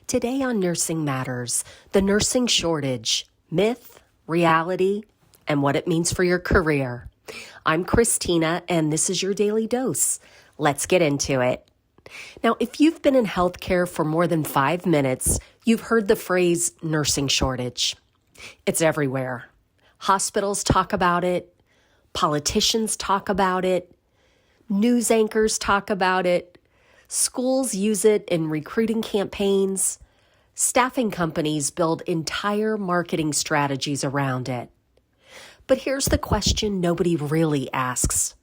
Today on Nursing Matters, the nursing shortage, myth, reality, and what it means for your career. I'm Christina, and this is your daily dose. Let's get into it. Now, if you've been in healthcare for more than 5 minutes, you've heard the phrase nursing shortage. It's everywhere. Hospitals talk about it. Politicians talk about it. News anchors talk about it. Schools use it in recruiting campaigns. Staffing companies build entire marketing strategies around it. But here's the question nobody really asks.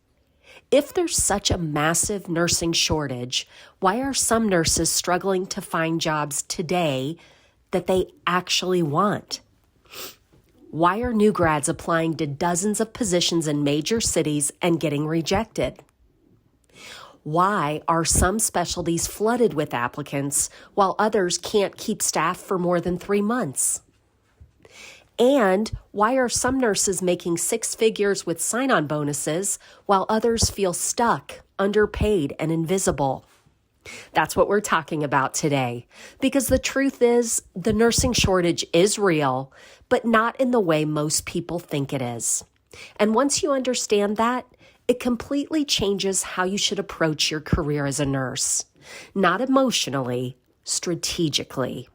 If there's such a massive nursing shortage, why are some nurses struggling to find jobs today that they actually want? Why are new grads applying to dozens of positions in major cities and getting rejected? Why are some specialties flooded with applicants while others can't keep staff for more than 3 months? And why are some nurses making 6 figures with sign-on bonuses while others feel stuck, underpaid, and invisible? That's what we're talking about today, because the truth is the nursing shortage is real, but not in the way most people think it is. And once you understand that, it completely changes how you should approach your career as a nurse, not emotionally, strategically.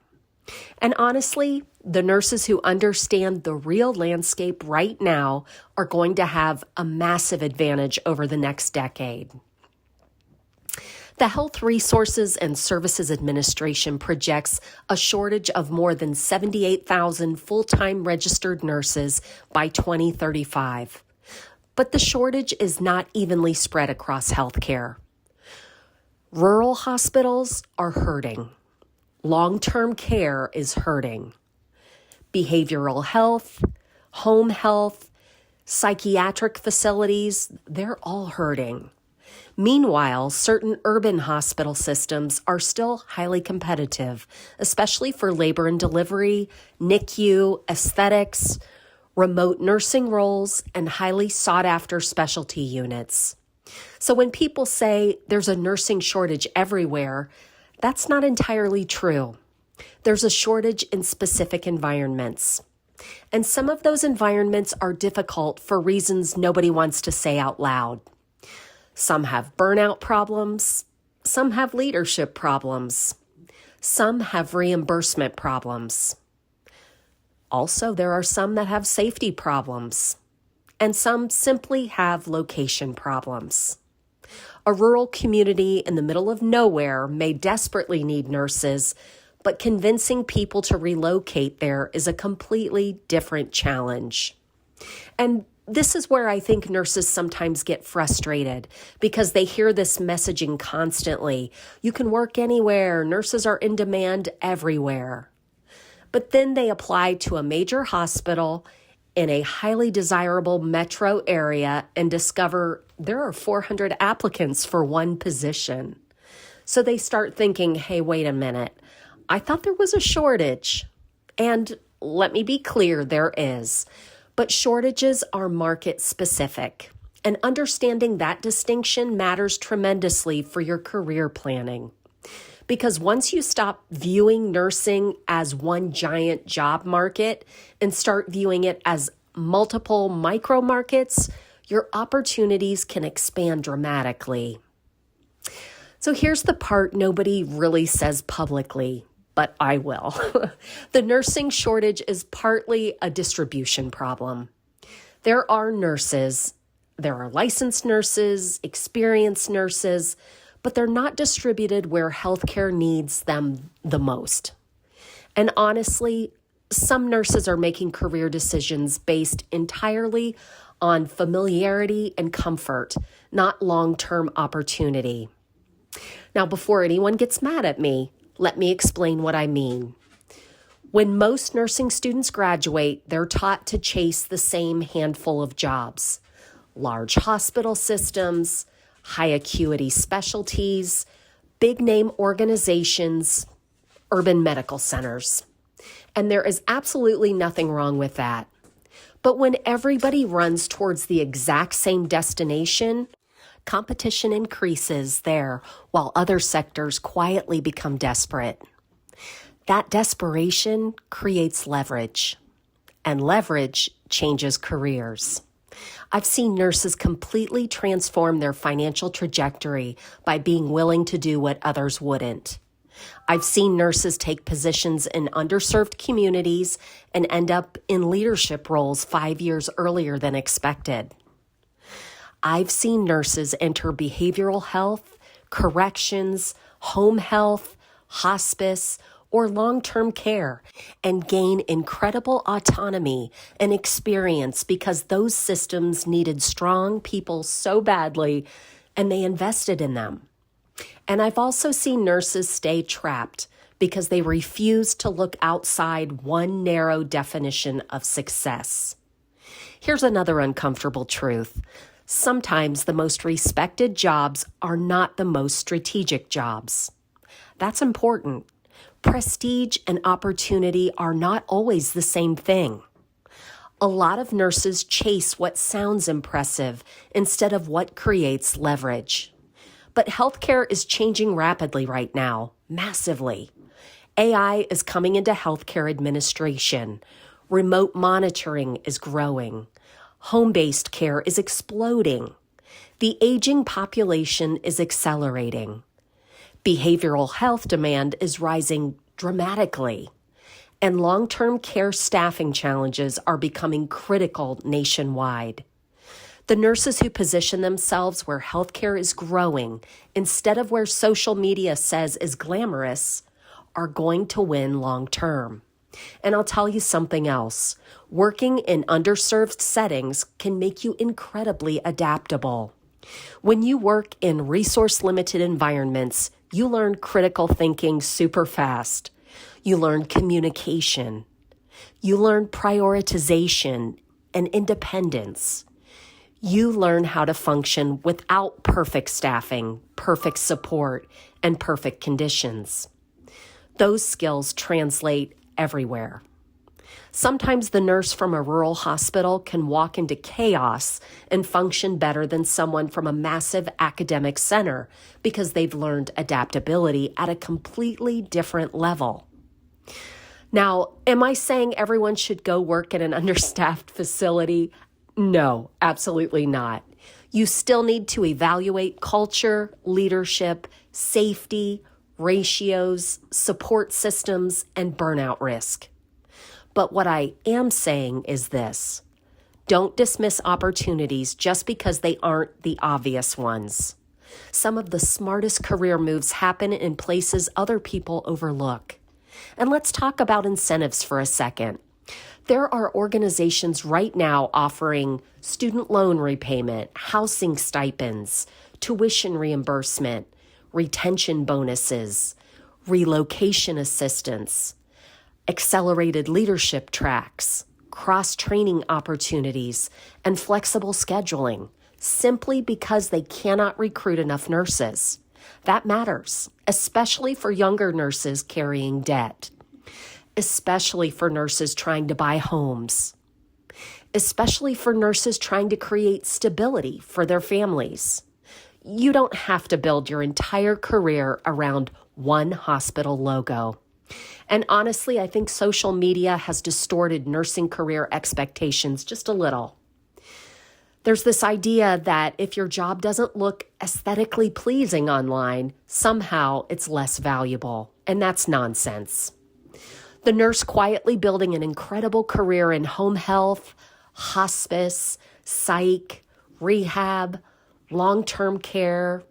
And honestly, the nurses who understand the real landscape right now are going to have a massive advantage over the next decade. The Health Resources and Services Administration projects a shortage of more than 78,000 full-time registered nurses by 2035. But the shortage is not evenly spread across healthcare. Rural hospitals are hurting. Long-term care is hurting. Behavioral health, home health, psychiatric facilities, they're all hurting. Meanwhile, certain urban hospital systems are still highly competitive, especially for labor and delivery, NICU, aesthetics, remote nursing roles, and highly sought-after specialty units. So when people say there's a nursing shortage everywhere, that's not entirely true. There's a shortage in specific environments. And some of those environments are difficult for reasons nobody wants to say out loud. Some have burnout problems. Some have leadership problems. Some have reimbursement problems. Also, there are some that have safety problems, and some simply have location problems. A rural community in the middle of nowhere may desperately need nurses, but convincing people to relocate there is a completely different challenge. And this is where I think nurses sometimes get frustrated because they hear this messaging constantly. You can work anywhere. Nurses are in demand everywhere. But then they apply to a major hospital in a highly desirable metro area and discover there are 400 applicants for one position. So they start thinking, hey, wait a minute. I thought there was a shortage. And let me be clear, there is. But shortages are market specific. And understanding that distinction matters tremendously for your career planning. Because once you stop viewing nursing as one giant job market and start viewing it as multiple micro markets, your opportunities can expand dramatically. So here's the part nobody really says publicly, but I will. The nursing shortage is partly a distribution problem. There are nurses, there are licensed nurses, experienced nurses, but they're not distributed where healthcare needs them the most. And honestly, some nurses are making career decisions based entirely on familiarity and comfort, not long-term opportunity. Now, before anyone gets mad at me, let me explain what I mean. When most nursing students graduate, they're taught to chase the same handful of jobs: large hospital systems, high acuity specialties, big name organizations, urban medical centers. And there is absolutely nothing wrong with that. But when everybody runs towards the exact same destination, competition increases there while other sectors quietly become desperate. That desperation creates leverage, and leverage changes careers. I've seen nurses completely transform their financial trajectory by being willing to do what others wouldn't. I've seen nurses take positions in underserved communities and end up in leadership roles 5 years earlier than expected. I've seen nurses enter behavioral health, corrections, home health, hospice, or long-term care and gain incredible autonomy and experience because those systems needed strong people so badly and they invested in them. And I've also seen nurses stay trapped because they refuse to look outside one narrow definition of success. Here's another uncomfortable truth. Sometimes the most respected jobs are not the most strategic jobs. That's important. Prestige and opportunity are not always the same thing. A lot of nurses chase what sounds impressive instead of what creates leverage. But healthcare is changing rapidly right now, massively. AI is coming into healthcare administration. Remote monitoring is growing. Home-based care is exploding. The aging population is accelerating. Behavioral health demand is rising dramatically, and long-term care staffing challenges are becoming critical nationwide. The nurses who position themselves where healthcare is growing instead of where social media says is glamorous are going to win long-term. And I'll tell you something else. Working in underserved settings can make you incredibly adaptable. When you work in resource-limited environments, you learn critical thinking super fast. You learn communication. You learn prioritization and independence. You learn how to function without perfect staffing, perfect support, and perfect conditions. Those skills translate everywhere. Sometimes the nurse from a rural hospital can walk into chaos and function better than someone from a massive academic center because they've learned adaptability at a completely different level. Now, am I saying everyone should go work at an understaffed facility? No, absolutely not. You still need to evaluate culture, leadership, safety, ratios, support systems, and burnout risk. But what I am saying is this. Don't dismiss opportunities just because they aren't the obvious ones. Some of the smartest career moves happen in places other people overlook. And let's talk about incentives for a second. There are organizations right now offering student loan repayment, housing stipends, tuition reimbursement, retention bonuses, relocation assistance, accelerated leadership tracks, cross-training opportunities, and flexible scheduling, simply because they cannot recruit enough nurses. That matters, especially for younger nurses carrying debt, especially for nurses trying to buy homes, especially for nurses trying to create stability for their families. You don't have to build your entire career around one hospital logo. And honestly, I think social media has distorted nursing career expectations just a little. There's this idea that if your job doesn't look aesthetically pleasing online, somehow it's less valuable. And that's nonsense. The nurse quietly building an incredible career in home health, hospice, psych, rehab, long-term care,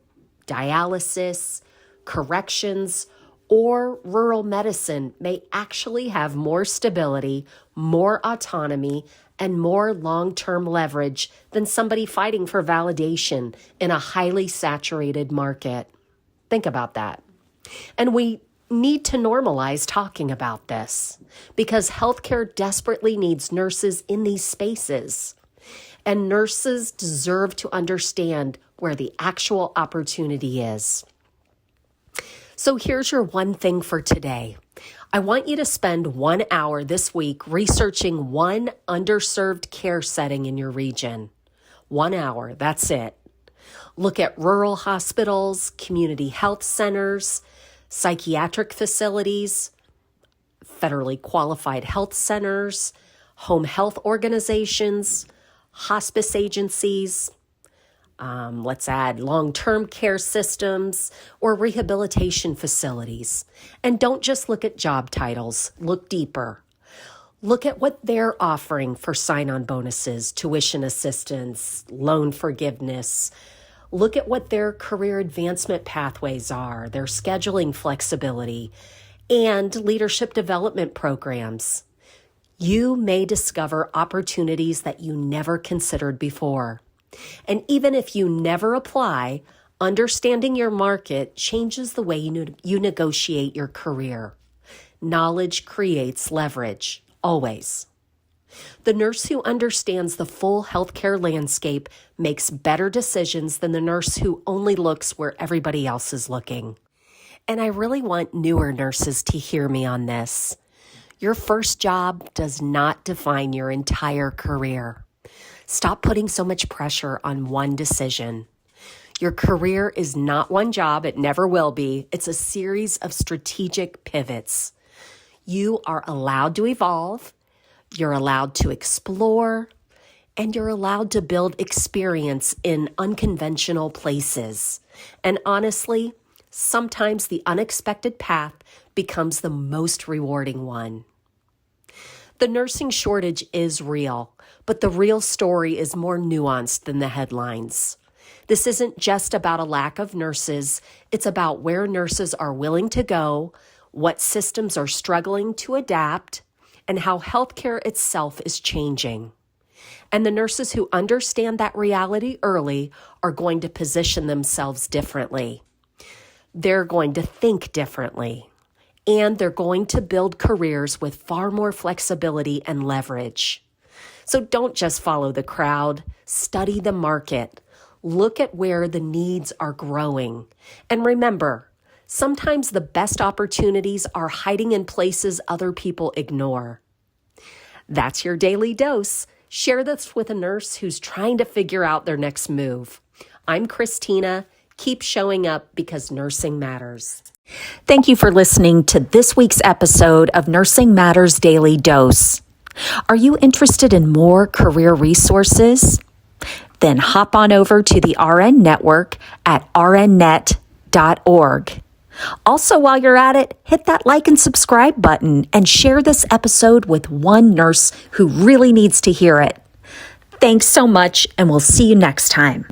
dialysis, corrections, or rural medicine may actually have more stability, more autonomy, and more long-term leverage than somebody fighting for validation in a highly saturated market. Think about that. And we need to normalize talking about this because healthcare desperately needs nurses in these spaces. And nurses deserve to understand where the actual opportunity is. So here's your one thing for today. I want you to spend 1 hour this week researching one underserved care setting in your region. 1 hour, that's it. Look at rural hospitals, community health centers, psychiatric facilities, federally qualified health centers, home health organizations, hospice agencies, let's add long-term care systems or rehabilitation facilities. And don't just look at job titles, look deeper. Look at what they're offering for sign-on bonuses, tuition assistance, loan forgiveness. Look at what their career advancement pathways are, their scheduling flexibility, and leadership development programs. You may discover opportunities that you never considered before. And even if you never apply, understanding your market changes the way you negotiate your career. Knowledge creates leverage, always. The nurse who understands the full healthcare landscape makes better decisions than the nurse who only looks where everybody else is looking. And I really want newer nurses to hear me on this. Your first job does not define your entire career. Stop putting so much pressure on one decision. Your career is not one job. It never will be. It's a series of strategic pivots. You are allowed to evolve. You're allowed to explore. And you're allowed to build experience in unconventional places. And honestly, sometimes the unexpected path becomes the most rewarding one. The nursing shortage is real, but the real story is more nuanced than the headlines. This isn't just about a lack of nurses. It's about where nurses are willing to go, what systems are struggling to adapt, and how healthcare itself is changing. And the nurses who understand that reality early are going to position themselves differently. They're going to think differently. And they're going to build careers with far more flexibility and leverage. So don't just follow the crowd. Study the market. Look at where the needs are growing. And remember, sometimes the best opportunities are hiding in places other people ignore. That's your daily dose. Share this with a nurse who's trying to figure out their next move. I'm Christina. Keep showing up because nursing matters. Thank you for listening to this week's episode of Nursing Matters Daily Dose. Are you interested in more career resources? Then hop on over to the RN Network at rnnet.org. Also, while you're at it, hit that like and subscribe button and share this episode with one nurse who really needs to hear it. Thanks so much, and we'll see you next time.